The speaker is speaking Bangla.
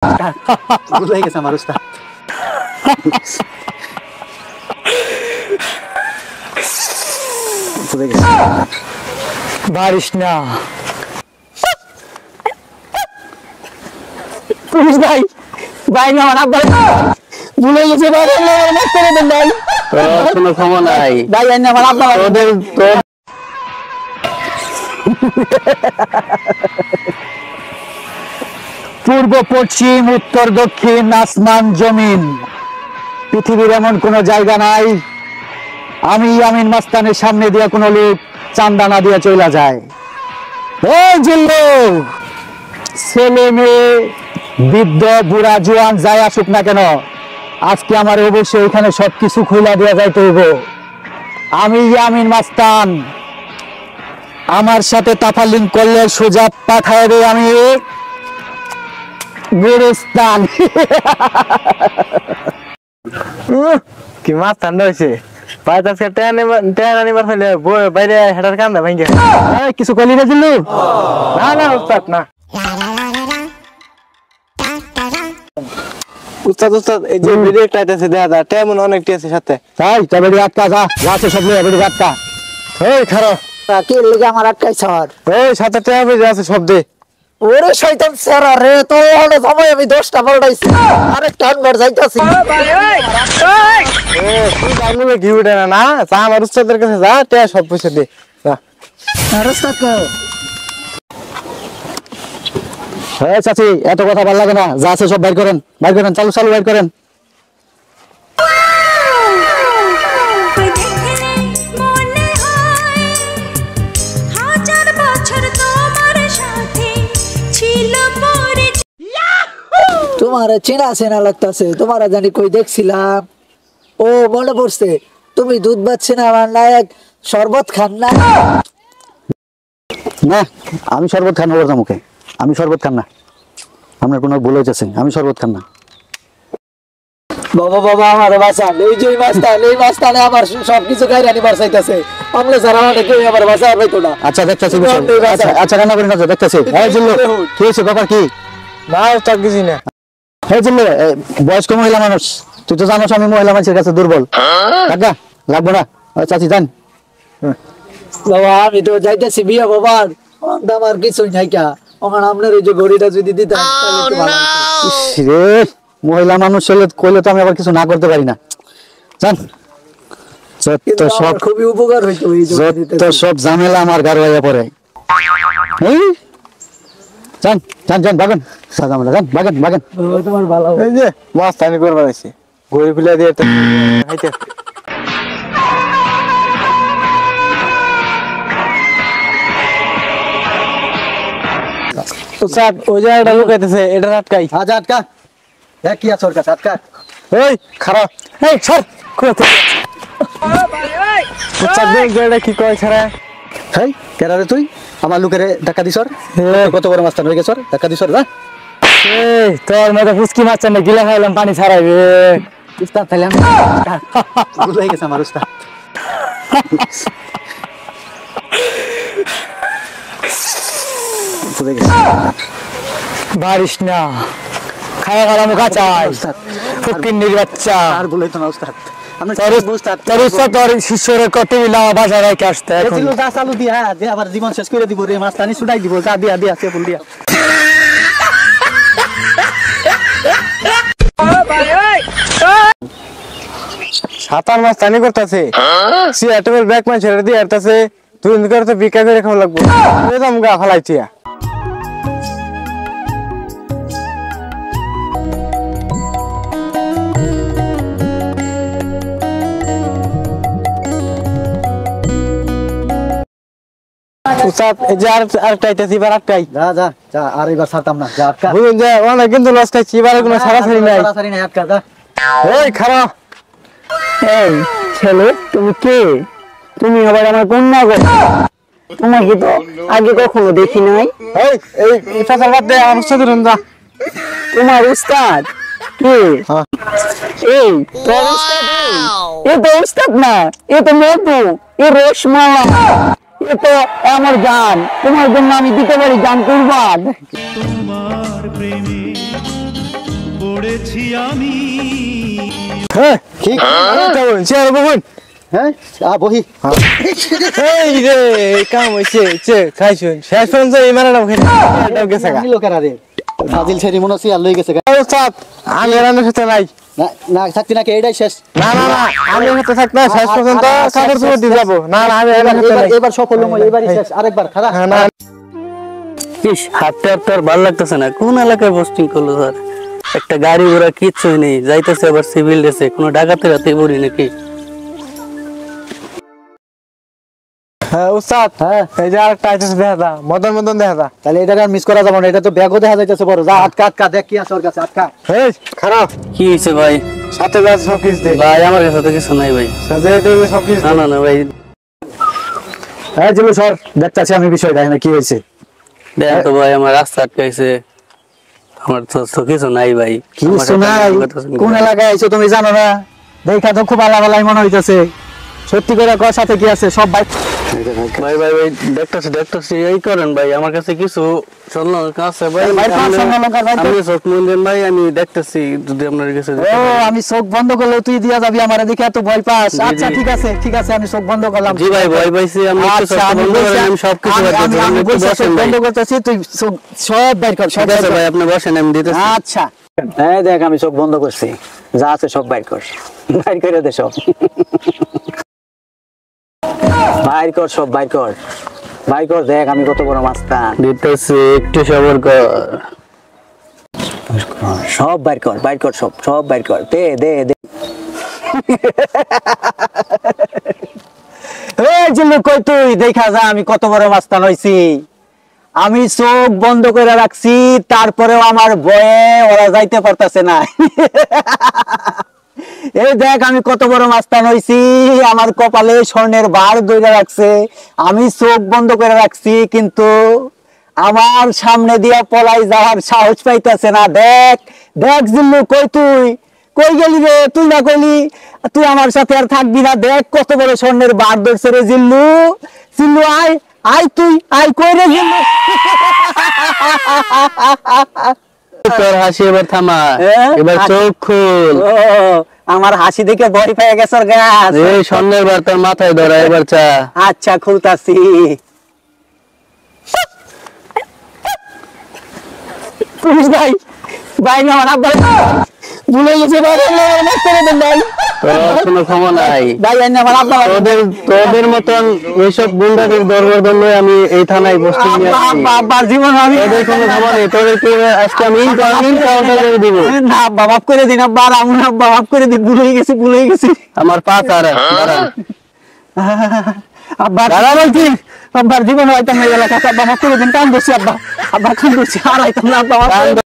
ভুল হয়ে গেছে আমার উস্তাদ। বারিশ না পুলিশ ভাই, ভাই না আমার আব্বা ভুলে গেছে ভাই, মাফ করে দেন ভাই। কোনো ক্ষমা নাই ভাই না আমার আব্বা তোদের তোর পূর্ব পশ্চিম উত্তর দক্ষিণ আসমান জমিন, পৃথিবীর এমন কোন জায়গা নাই আমি আমিন মাস্তানের সামনে দিয়ে কোনো লোক চান্দা না দিয়ে চলে যায়। এই জিল্লু, ছেলে মেয়ে বৃদ্ধ বুড়া জোয়ান যাই আসুক না কেন, আজকে আমার অবশ্যই এখানে সবকিছু খুলে দেওয়া যাইতে হইব। আমি আমিন মাস্তান, আমার সাথে তাফালিং করলে সোজা পাঠায় দেয় আমি গুরুস্থান। কি মাছ ঠান্ডা হয়েছে পাঁচ আজকে ট্রেন আনিবার ফেলে বাইরে হেঁটার কান্দা ভাঙ্গে। কিছু করলি না জিল্লু? না না উস্তাদ না উস্তাদ উস্তাদ এই যে ভিডিও একটা আছে দেখা যায় তেমন অনেকটি আছে সাথে। তাই তবে আটকা যা আছে সব নিয়ে বেড়ে আটকা। এই খারাপ কি লেগে আমার আটকাই স্যার? এই সাথে ট্রেন আছে সব দে। ওরে শয়তান স্যার রে, তো হলো সময় আমি 10টা পাল্টাইছি, আরেকটা আনবার যাইতাছি। তুই জানলে ঘি উঠে না না, চা আমার উস্তাদের কাছে যা তে সব পয়সা দে। রাস্তা কো হ্যাঁ চাচি, এত কথা ভালো লাগে না, যা আছে সব বাইর করেন, বাইর করেন, চালু চালু বাইর করেন। তোমার চেনা চেনা লাগতাছে, তোমার জানি কই দেখছিলাম। ও মনে পড়ছে, তুমি দুধ বাচ্চে না আমার নায়ক শরবত খান না? না, আমি শরবত খান বলতাম মুখে, আমি শরবত খান না, আপনার কোনো ভুল হয়েছে, আমি শরবত খান না। বাবা বাবা আমার বাঁচান, এই যে এই মাস্তানে আমার সবকিছু গাইরানি বাঁচাইতেছে, আমরা যারা আমাদের কেউ আমার বাঁচা পাইতো না। আচ্ছা দেখতেছি, আচ্ছা রান্না করেন, আচ্ছা দেখতেছি। এই জিল্লু, কি হয়েছে ব্যাপার কি? না উস্তাদ কিছু না। এই জিল্লু, বয়স্ক মহিলা মানুষ, তুই তো জানোস আমি মহিলা মানুষের কাছে দুর্বল, টাকা লাগবো না। চাচি যান। বাবা আমি তো যাইতেছি বিয়ে বাবার, আমার কিছুই নাই কা, আমার আপনার ওই যে ঘড়িটা যদি দিতেন তাহলে একটু ভালো হতো। ইস রে, মহিলা মানুষ হলে কইলে তো আমি আবার কিছু না করতে পারি না। জান, কিন্তু সব আমার খুবই উপকার হইতো এই যে যত সব ঝামেলা আমার গাড়ি হয়ে পড়ে। যান যান যান, বাগান ঝামেলা, যান বাগান বাগান। তোমার ভালো হবে। এই যে মাছ টানি করবার আছে ঘড়ি খুলে দিয়ে খাইতে। উস্তাদ ওই জায়গাটা লুকাইতেছে, এটা আটকাই। আচ্ছা আটকা, দেখ কি আছে ওর কাছে, আটকা। এই খারাপ, এই সর উস্তাদ দেখ জায়গাটা কি কয় ছাড়া। হেই কেরা রে তুই, আমার লোকেরে ধাক্কা দিছর, কত বড় মাস্টার হয়ে গেছর, ধাক্কা দিছর যা। এই তোর মতো ফুসকি মাছ না গিলা খাইলাম পানি ছাড়াইবে উস্তাদ খাইলাম। ভুল হয়ে গেছে আমার উস্তাদ। বারিশ না খাওয়া খাওয়া মুখা চাই, ফকিন্নির বাচ্চা। আর ভুল হইতো না উস্তাদ, তোর শিষ্যরে কত বাজার রেখে আসতে চালু দিয়া দে, আবার জীবন শেষ করে দিব রে, মাছ টানি ছুটাই দিব, যা দিয়া দিয়া সেপুল দিয়া। সাতার মাছ টানি করতেছে, সিয়াটের ব্যাগ মাছ ছেড়ে দিয়ে আসতেছে, তুই করে তো বিকা করে খাওয়া লাগবো, একদম গা ফালাইছি। উস্তাদ এই যে আরেকটা আইতাছি, এবার আটকাই। যা যা যা, আর এবার ছাড়তাম না, যা আটকা। বুঝুন যে অনেক কিন্তু লস খাইছি, এবার কোনো ছাড়াছাড়ি নাই। ছাড়াছাড়ি নাই, আটকা যা। এই খারাপ, এই ছেলে তুমি কে? তুমি আবার আমার কন্যা গো, তোমাকে তো আগে কখনো দেখি নাই। এই এই ফসল বাদ দে, আমার সাথে যা। তোমার উস্তাদ কে? এই তোর উস্তাদ? এ তো উস্তাদ না, এ তো মধু, এ রসমালা, এ তো আমার গান, তোমার জন্য আমি দিতে পারি গান কুরবান। তোমার প্রেমে হ্যাঁ কি চেয়ার বহন হ্যাঁ বহি এই রে কাম হইছে চে খাইছুন শেষ পর্যন্ত এই মারা নাও খেয়ে গেছে গা লোকেরা রে ফাজিল ছেড়ি মনে হচ্ছে আর লই গেছে গা। উস্তাদ আমি রান্নার সাথে নাই না না থাকতি নাকি এইটাই শেষ না না না আমি সাথে থাক না শেষ পর্যন্ত কাপড় চোপড় দিয়ে যাবো না না আমি রান্নার সাথে নাই এবার সফল হলো এবারই শেষ আরেকবার খারাপ হ্যাঁ, না ইস হাঁটতে হাঁটতে আর ভালো লাগতেছে না। কোন এলাকায় পোস্টিং করলো স্যার? একটা গাড়ি ঘোড়া কিচ্ছুই নেই, যাইতেছে আবার সিভিল ড্রেসে। কোনো ডাকাতের রাতে পড়ি নাকি? হ্যাঁ উস্তাদ হ্যাঁ এই যে আরেকটা আইতেছে দেখা দা মদন মদন দেখা দা তাহলে এটা আর মিস করা যাবে না, এটা তো ব্যাগও দেখা যাইতেছে বড়। যা আটকা আটকা দেখ কি আছে ওর কাছে, আটকা। এই খারাপ কি হয়েছে ভাই? সাথে যা সব কিছু দে ভাই আমার কাছে তো কিছু নাই ভাই। সাথে সব কিছু না না না ভাই, হ্যাঁ জিলু স্যার দেখতাছি আমি বিষয়টা এখানে কি হয়েছে। দেখ তো ভাই, আমার রাস্তা আটকাইছে। আমার তো কিছু নাই ভাই। কি আমার সাথে শোনাই কথা কোন এলাকায় আইছো তুমি জানো না? দেখা তো খুব আলাদাই মনে হইতেছে। সত্যি করে কর সাথে কি আছে সব ভাই। ভাই ভাই ভাই দেখতেছি এই করেন ভাই, আমার কাছে কিছু স্বর্ণ আছে ভাই। ভাই, পাঁচ স্বর্ণ লঙ্কা ভাই তো। আমি চোখ মুন দেন ভাই, আমি দেখতেছি যদি আপনার কাছে ও আমি চোখ বন্ধ করলে তুই দিয়া যাবি আমার দিকে, এত ভয় পাস? আচ্ছা ঠিক আছে ঠিক আছে, আমি চোখ বন্ধ করলাম। জি ভাই ভয় পাইছি আমি। একটু আচ্ছা চোখ আমি বন্ধ করেন, আমি সবকিছু আমি একটু বলছি চোখ বসেন ভাই। বন্ধ করতেছি, তুই চোখ সব বের কর সব ঠিক বের আছে কর। ভাই, আপনি বসেন, আমি দিতেছি। আচ্ছা এই দেখ আমি চোখ বন্ধ করছি, যা আছে সব বাইর কর, বাইর করে দে সব, বাইর কর সব বাইর কর, বাইর কর। দেখ আমি কত বড় মাস্তান। দিতেছি, একটু সবর কর। সব বাইর কর, বাইর কর সব, সব বাইর কর, দে দে দে। এই জিল্লু কই তুই? দেখা যা আমি কত বড় মাস্তান হইছি। আমি চোখ বন্ধ করে রাখছি, তারপরেও আমার ভয়ে ওরা যাইতে পারতাছে না। এই দেখ আমি কত বড় মাস্তান হইছি, আমার কপালে স্বর্ণের বার ধরে রাখছে। আমি চোখ বন্ধ করে রাখছি, কিন্তু আমার সামনে দিয়া পলাই যাওয়ার সাহস পাইতাছে না। দেখ দেখ জিল্লু কই তুই? কই গেলি রে? তুই না কইলি তুই আমার সাথে আর থাকবি না? দেখ কত বড় স্বর্ণের বার ধরছে রে জিল্লু। জিল্লু আয় আয়, তুই আয়, কই রে জিল্লু? তোর হাসি এবার থামা, হ্যাঁ? এবার চোখ খুল। ও আমার হাসি দেখে ভয় পেয়ে গেছ গাছ। এই স্বর্ণের বার তোর মাথায় ধরা, এবার চা। আচ্ছা খুলতাছি। পুলিশ ভাই, ভাই না আমার আব্বা ভুলে গেছে ভাই, আমার মাফ করে দেন ভাই। তোর কোনো ক্ষমা নাই। ভাই না আমার আব্বা তোদের মতন ওইসব গুন্ডাদের দরবার জন্য আমি এই থানায় পোস্টিং নিয়ে আসছি। আব্বা আব্বা জীবন আমি তোদের কোনো ক্ষমা নেই, তোদেরকে আজকে আমি ইনকাউন্টার করে দিব। না আব্বা মাফ করে দিন, আব্বা আমি আব্বা মাফ করে দিন, ভুলে গেছি। আমার পা তারা আব্বা দাদা বলছি, আব্বার জীবন হয়তো মেয়ে এলাকা, আব্বা মাফ করে দিন, কান দোষী আব্বা, আব্বা কান দোষী, আর হয়তো না আব্বা মাফ করে দিন।